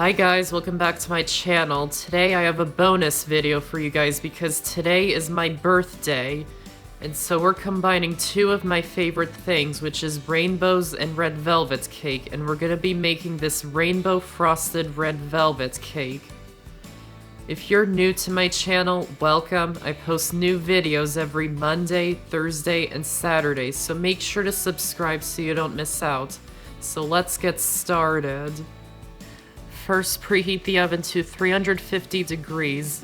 Hi guys, welcome back to my channel. Today I have a bonus video for you guys because today is my birthday. And so we're combining two of my favorite things, which is rainbows and red velvet cake. And we're gonna be making this rainbow frosted red velvet cake. If you're new to my channel, welcome. I post new videos every Monday, Thursday, and Saturday, so make sure to subscribe so you don't miss out. So let's get started. First, preheat the oven to 350 degrees.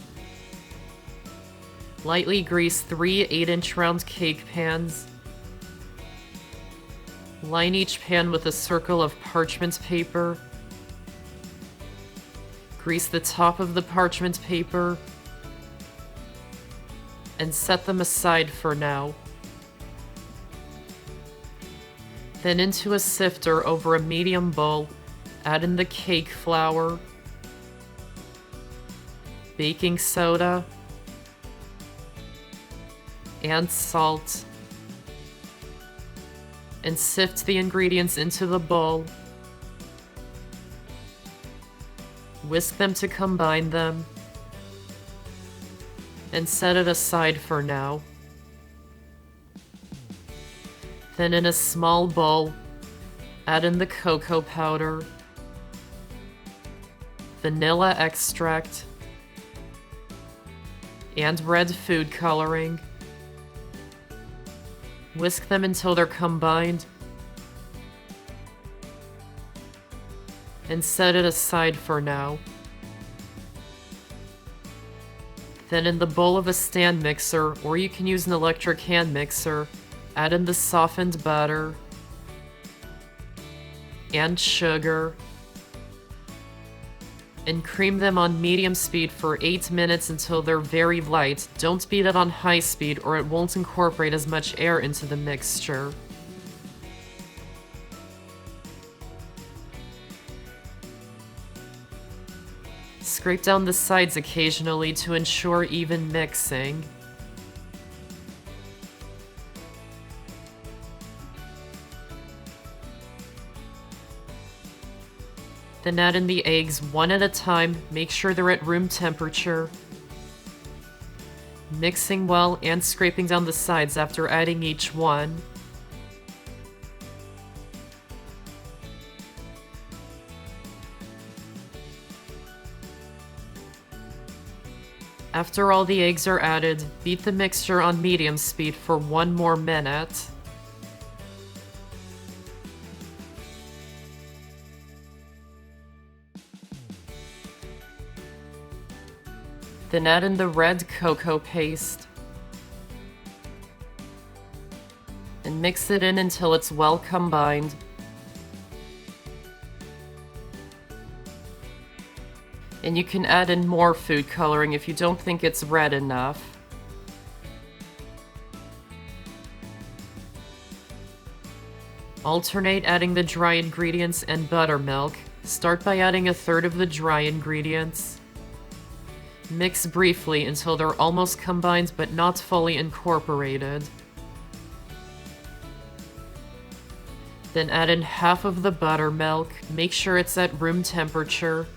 Lightly grease 3 8-inch round cake pans. Line each pan with a circle of parchment paper. Grease the top of the parchment paper. And set them aside for now. Then into a sifter over a medium bowl, add in the cake flour, baking soda, and salt, and sift the ingredients into the bowl. Whisk them to combine them, and set it aside for now. Then in a small bowl, add in the cocoa powder, vanilla extract, and red food coloring. Whisk them until they're combined, and set it aside for now. Then in the bowl of a stand mixer, or you can use an electric hand mixer, add in the softened butter and sugar, and cream them on medium speed for 8 minutes until they're very light. Don't beat it on high speed or it won't incorporate as much air into the mixture. Scrape down the sides occasionally to ensure even mixing. Then add in the eggs one at a time, make sure they're at room temperature. Mixing well and scraping down the sides after adding each one. After all the eggs are added, beat the mixture on medium speed for 1 more minute. Then add in the red cocoa paste. And mix it in until it's well combined. And you can add in more food coloring if you don't think it's red enough. Alternate adding the dry ingredients and buttermilk. Start by adding 1/3 of the dry ingredients. Mix briefly until they're almost combined but not fully incorporated. Then add in half of the buttermilk. Make sure it's at room temperature.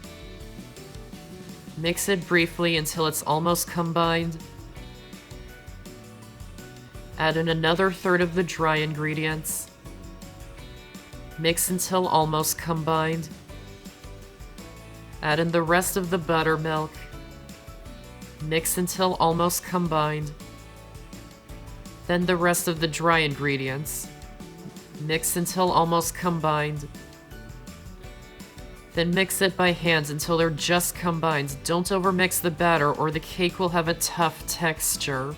Mix it briefly until it's almost combined. Add in another 1/3 of the dry ingredients. Mix until almost combined. Add in the rest of the buttermilk. Mix until almost combined. Then the rest of the dry ingredients. Mix until almost combined. Then mix it by hand until they're just combined. Don't overmix the batter or the cake will have a tough texture.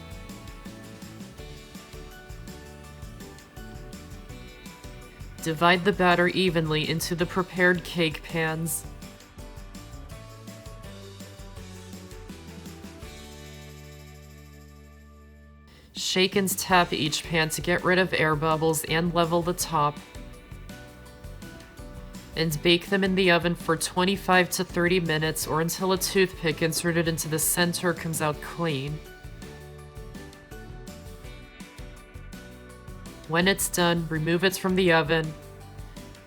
Divide the batter evenly into the prepared cake pans. Shake and tap each pan to get rid of air bubbles and level the top. And bake them in the oven for 25 to 30 minutes or until a toothpick inserted into the center comes out clean. When it's done, remove it from the oven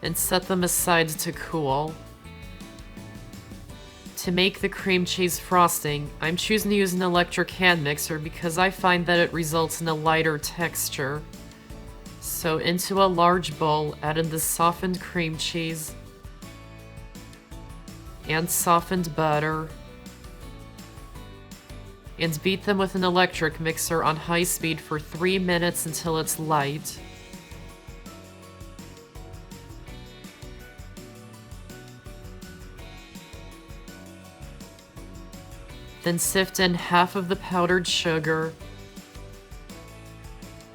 and set them aside to cool. To make the cream cheese frosting, I'm choosing to use an electric hand mixer because I find that it results in a lighter texture. So into a large bowl, add in the softened cream cheese and softened butter, and beat them with an electric mixer on high speed for 3 minutes until it's light. Then sift in half of the powdered sugar.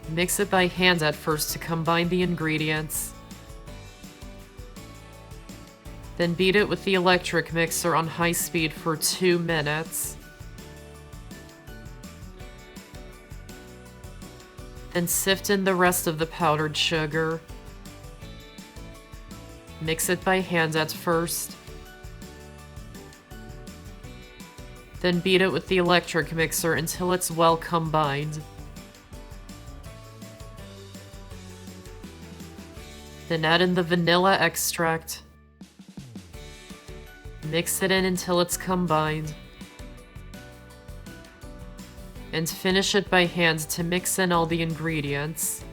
Mix it by hand at first to combine the ingredients. Then beat it with the electric mixer on high speed for 2 minutes. Then sift in the rest of the powdered sugar. Mix it by hand at first. Then beat it with the electric mixer until it's well combined. Then add in the vanilla extract. Mix it in until it's combined. And finish it by hand to mix in all the ingredients.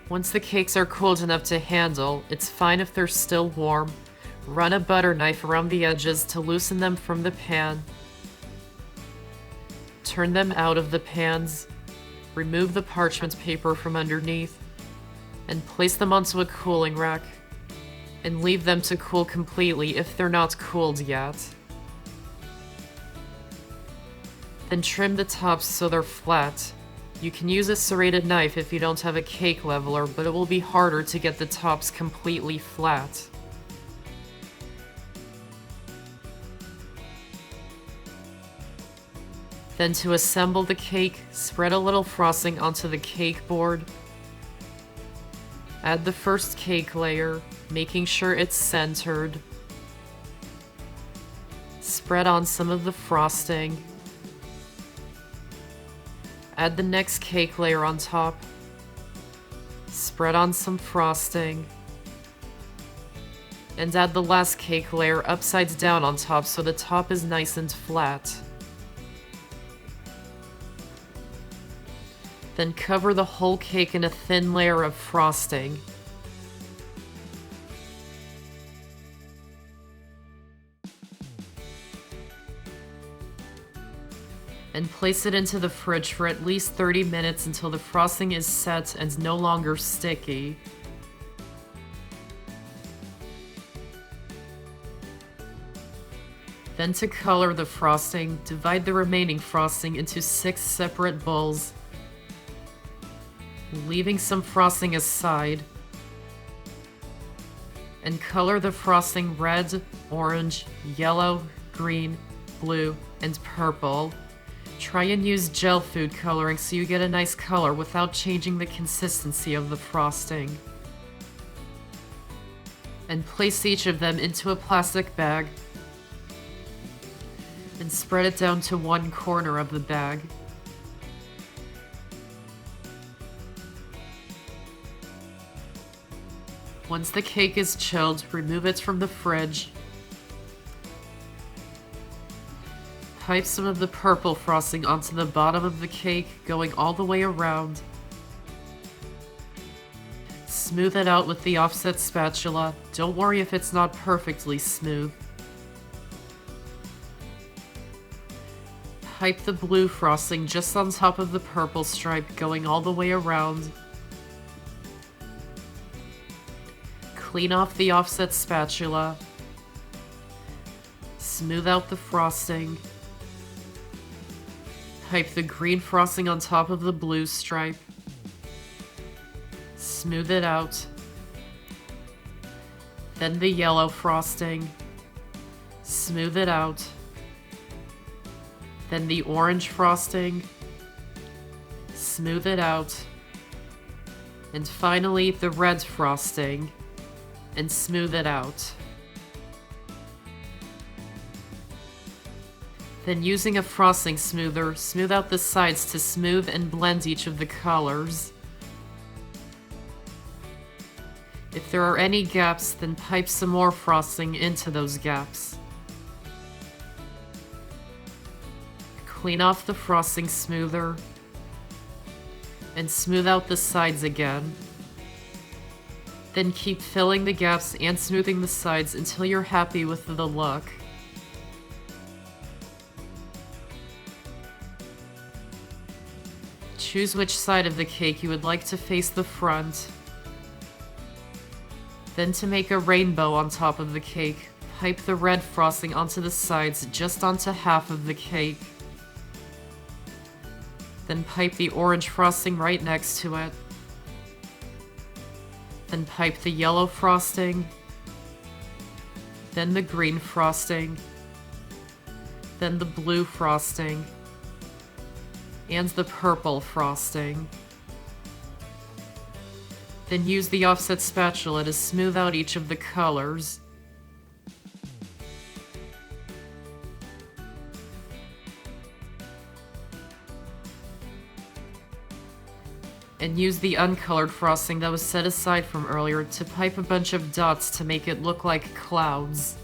Once the cakes are cooled enough to handle, it's fine if they're still warm. Run a butter knife around the edges to loosen them from the pan. Turn them out of the pans. Remove the parchment paper from underneath and place them onto a cooling rack and leave them to cool completely if they're not cooled yet. Then trim the tops so they're flat. You can use a serrated knife if you don't have a cake leveler, but it will be harder to get the tops completely flat. Then to assemble the cake, spread a little frosting onto the cake board. Add the first cake layer, making sure it's centered. Spread on some of the frosting. Add the next cake layer on top. Spread on some frosting. And add the last cake layer upside down on top so the top is nice and flat. Then cover the whole cake in a thin layer of frosting. And place it into the fridge for at least 30 minutes until the frosting is set and no longer sticky. Then to color the frosting, divide the remaining frosting into 6 separate bowls, leaving some frosting aside, and color the frosting red, orange, yellow, green, blue, and purple. Try and use gel food coloring so you get a nice color without changing the consistency of the frosting. And place each of them into a plastic bag and spread it down to one corner of the bag. Once the cake is chilled, remove it from the fridge. Pipe some of the purple frosting onto the bottom of the cake, going all the way around. Smooth it out with the offset spatula. Don't worry if it's not perfectly smooth. Pipe the blue frosting just on top of the purple stripe, going all the way around. Clean off the offset spatula. Smooth out the frosting. Pipe the green frosting on top of the blue stripe. Smooth it out. Then the yellow frosting. Smooth it out. Then the orange frosting. Smooth it out. And finally the red frosting. And smooth it out. Then using a frosting smoother, smooth out the sides to smooth and blend each of the colors. If there are any gaps, then pipe some more frosting into those gaps. Clean off the frosting smoother and smooth out the sides again. Then keep filling the gaps and smoothing the sides until you're happy with the look. Choose which side of the cake you would like to face the front. Then to make a rainbow on top of the cake, pipe the red frosting onto the sides, just onto half of the cake. Then pipe the orange frosting right next to it. Then pipe the yellow frosting. Then the green frosting. Then the blue frosting. And the purple frosting. Then use the offset spatula to smooth out each of the colors. And use the uncolored frosting that was set aside from earlier to pipe a bunch of dots to make it look like clouds.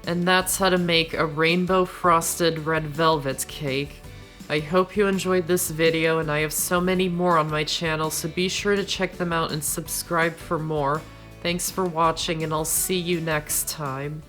And that's how to make a rainbow frosted red velvet cake. I hope you enjoyed this video, and I have so many more on my channel, so be sure to check them out and subscribe for more. Thanks for watching, and I'll see you next time.